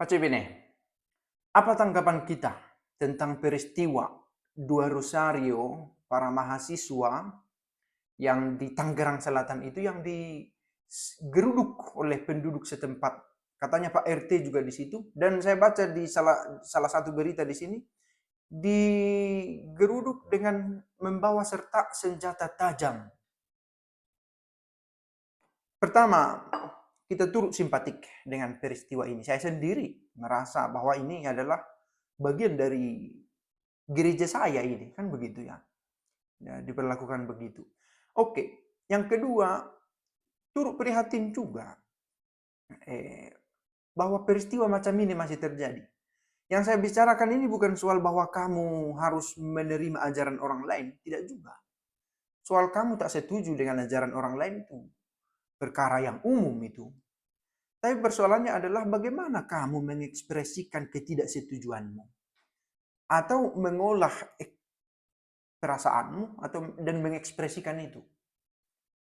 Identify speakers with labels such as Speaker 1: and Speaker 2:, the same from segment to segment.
Speaker 1: Pak Cibine, apa tanggapan kita tentang peristiwa dua Rosario para mahasiswa yang di Tangerang Selatan itu yang digeruduk oleh penduduk setempat? Katanya Pak RT juga di situ, dan saya baca di salah satu berita di sini digeruduk dengan membawa serta senjata tajam. Pertama, kita turut simpatik dengan peristiwa ini. Saya sendiri merasa bahwa ini adalah bagian dari gereja saya ini, kan begitu ya. Ya, diperlakukan begitu. Oke, yang kedua, turut prihatin juga bahwa peristiwa macam ini masih terjadi. Yang saya bicarakan ini bukan soal bahwa kamu harus menerima ajaran orang lain, tidak juga. Soal kamu tak setuju dengan ajaran orang lain itu perkara yang umum itu. Tapi persoalannya adalah bagaimana kamu mengekspresikan ketidaksetujuanmu atau mengolah perasaanmu atau dan mengekspresikan itu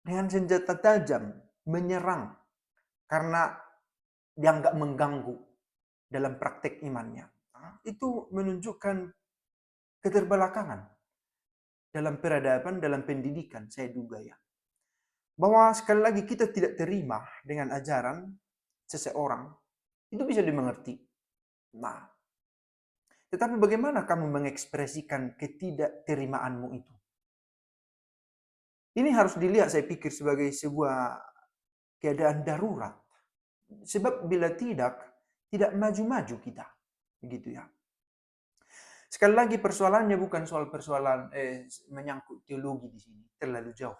Speaker 1: dengan senjata tajam menyerang karena dianggap mengganggu dalam praktek imannya. Itu menunjukkan keterbelakangan dalam peradaban, dalam pendidikan, saya duga ya. Bahwa sekali lagi kita tidak terima dengan ajaran seseorang, itu bisa dimengerti. Nah, tetapi bagaimana kamu mengekspresikan ketidakterimaanmu itu? Ini harus dilihat saya pikir sebagai sebuah keadaan darurat. Sebab bila tidak maju-maju kita. Begitu ya. Sekali lagi persoalannya bukan soal persoalan menyangkut teologi di sini. Terlalu jauh.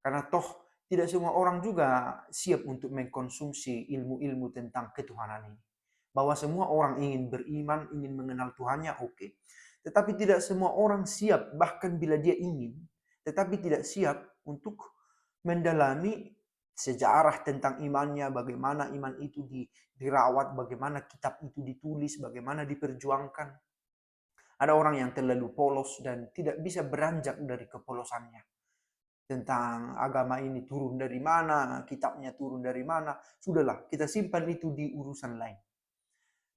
Speaker 1: Karena toh tidak semua orang juga siap untuk mengkonsumsi ilmu-ilmu tentang ketuhanan ini. Bahwa semua orang ingin beriman, ingin mengenal Tuhannya, oke. Tetapi tidak semua orang siap, bahkan bila dia ingin, tetapi tidak siap untuk mendalami sejarah tentang imannya, bagaimana iman itu dirawat, bagaimana kitab itu ditulis, bagaimana diperjuangkan. Ada orang yang terlalu polos dan tidak bisa beranjak dari kepolosannya. Tentang agama ini turun dari mana, kitabnya turun dari mana, sudahlah kita simpan itu di urusan lain.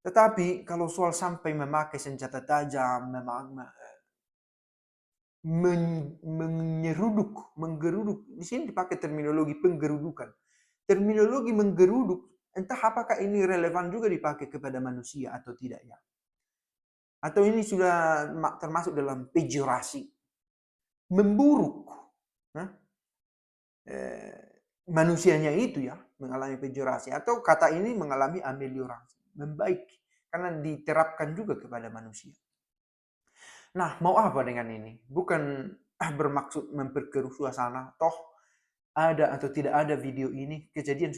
Speaker 1: Tetapi kalau soal sampai memakai senjata tajam, menggeruduk, di sini dipakai terminologi penggerudukan. Terminologi menggeruduk, entah apakah ini relevan juga dipakai kepada manusia atau tidak ya. Atau ini sudah termasuk dalam pejorasi. Memburuk. Manusianya itu ya, mengalami pejorasi. Atau kata ini mengalami ameliorasi. Membaik. Karena diterapkan juga kepada manusia. Nah, mau apa dengan ini? Bukan bermaksud memperkeruh suasana. Toh ada atau tidak ada video ini, kejadian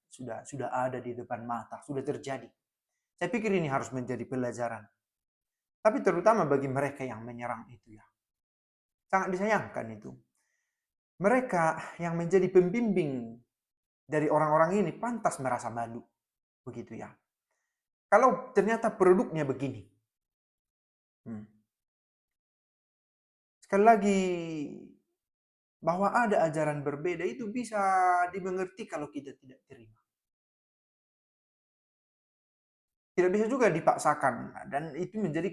Speaker 1: sudah ada di depan mata, sudah terjadi. Saya pikir ini harus menjadi pelajaran. Tapi terutama bagi mereka yang menyerang itu ya. Sangat disayangkan itu. Mereka yang menjadi pembimbing dari orang-orang ini pantas merasa malu. Begitu ya. Kalau ternyata produknya begini. Sekali lagi, bahwa ada ajaran berbeda itu bisa dimengerti kalau kita tidak terima. Tidak bisa juga dipaksakan dan itu menjadi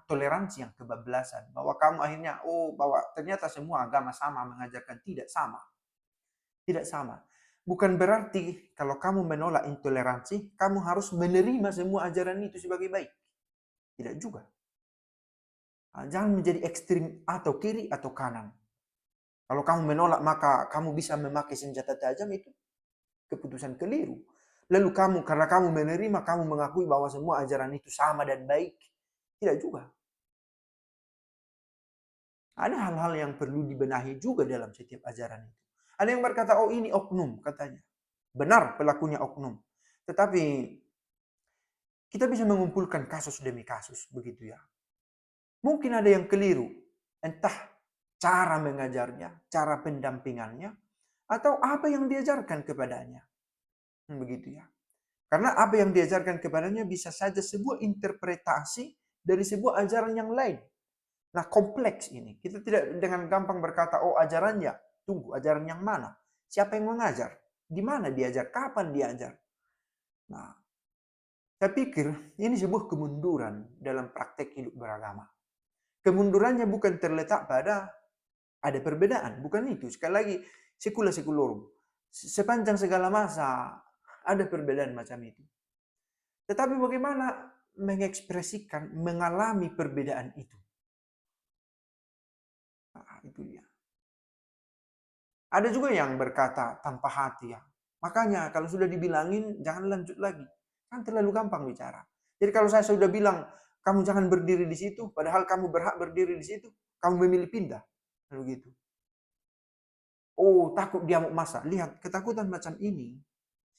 Speaker 1: toleransi yang kebablasan bahwa kamu akhirnya bahwa ternyata semua agama sama mengajarkan tidak sama. Tidak sama. Bukan berarti kalau kamu menolak intoleransi, kamu harus menerima semua ajaran itu sebagai baik. Tidak juga. Jangan menjadi ekstrim atau kiri atau kanan. Kalau kamu menolak maka kamu bisa memakai senjata tajam, itu keputusan keliru. Lalu karena kamu menerima, kamu mengakui bahwa semua ajaran itu sama dan baik. Tidak juga. Ada hal-hal yang perlu dibenahi juga dalam setiap ajaran itu. Ada yang berkata, oh ini oknum katanya. Benar pelakunya oknum. Tetapi kita bisa mengumpulkan kasus demi kasus begitu ya. Mungkin ada yang keliru. Entah cara mengajarnya, cara pendampingannya, atau apa yang diajarkan kepadanya. Begitu ya. Karena apa yang diajarkan kepadanya bisa saja sebuah interpretasi dari sebuah ajaran yang lain. Nah, kompleks ini. Kita tidak dengan gampang berkata, oh ajarannya. Tunggu, ajaran yang mana? Siapa yang mengajar? Di mana diajar? Kapan diajar? Nah, Saya pikir ini sebuah kemunduran dalam praktek hidup beragama. Kemundurannya bukan terletak pada ada perbedaan, bukan itu. Sekali lagi, sekula sekulorum. Sepanjang segala masa ada perbedaan macam itu. Tetapi bagaimana mengekspresikan, mengalami perbedaan itu? Nah, itu dia. Ada juga yang berkata tanpa hati ya. Makanya kalau sudah dibilangin jangan lanjut lagi. Kan terlalu gampang bicara. Jadi kalau saya sudah bilang kamu jangan berdiri di situ, padahal kamu berhak berdiri di situ, kamu memilih pindah. Lalu gitu. Oh, takut diamuk masa. Lihat, ketakutan macam ini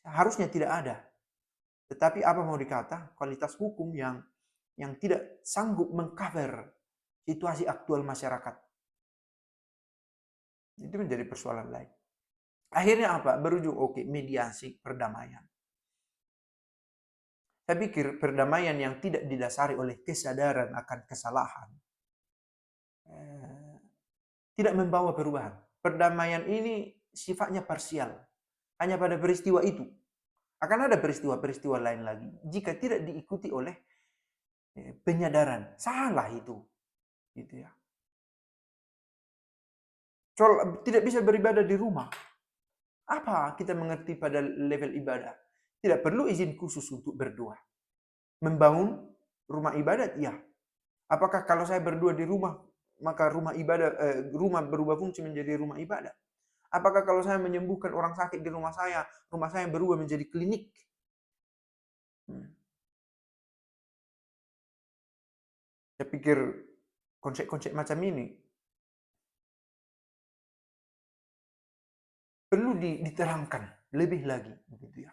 Speaker 1: harusnya tidak ada. Tetapi apa mau dikata? Kualitas hukum yang tidak sanggup mengcover situasi aktual masyarakat. Itu menjadi persoalan lain. Akhirnya apa? Berujung mediasi, perdamaian. Saya pikir perdamaian yang tidak didasari oleh kesadaran akan kesalahan tidak membawa perubahan. Perdamaian ini sifatnya parsial. Hanya pada peristiwa itu. Akan ada peristiwa-peristiwa lain lagi. Jika tidak diikuti oleh penyadaran. Salah itu. Gitu ya. Soal tidak bisa beribadah di rumah. Apa kita mengerti pada level ibadah? Tidak perlu izin khusus untuk berdoa. Membangun rumah ibadat, ya. Apakah kalau saya berdua di rumah, maka rumah rumah berubah fungsi menjadi rumah ibadat? Apakah kalau saya menyembuhkan orang sakit di rumah saya berubah menjadi klinik? Saya pikir konsep-konsep macam ini perlu diterangkan lebih lagi, begitu ya.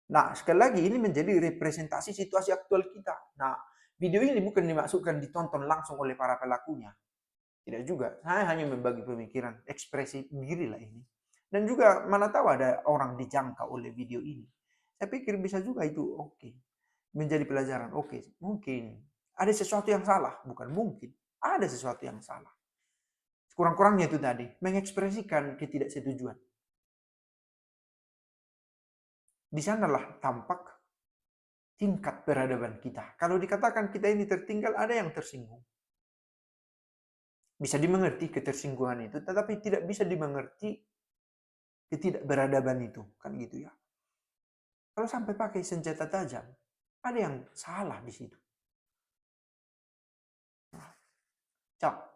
Speaker 1: Nah, sekali lagi ini menjadi representasi situasi aktual kita. Nah, video ini bukan dimaksudkan ditonton langsung oleh para pelakunya. Tidak juga. Saya hanya membagi pemikiran, ekspresi diri lah ini. Dan juga mana tahu ada orang dijangkau oleh video ini. Saya pikir bisa juga itu oke. Menjadi pelajaran. Oke, mungkin ada sesuatu yang salah. Bukan mungkin. Ada sesuatu yang salah. Kurang-kurangnya itu tadi. Mengekspresikan ketidaksetujuan. Di sanalah tampak tingkat peradaban kita. Kalau dikatakan kita ini tertinggal, ada yang tersinggung. Bisa dimengerti ketersinggungan itu, tetapi tidak bisa dimengerti ketidakberadaban itu. Kan gitu ya. Kalau sampai pakai senjata tajam, ada yang salah di situ. Ciao.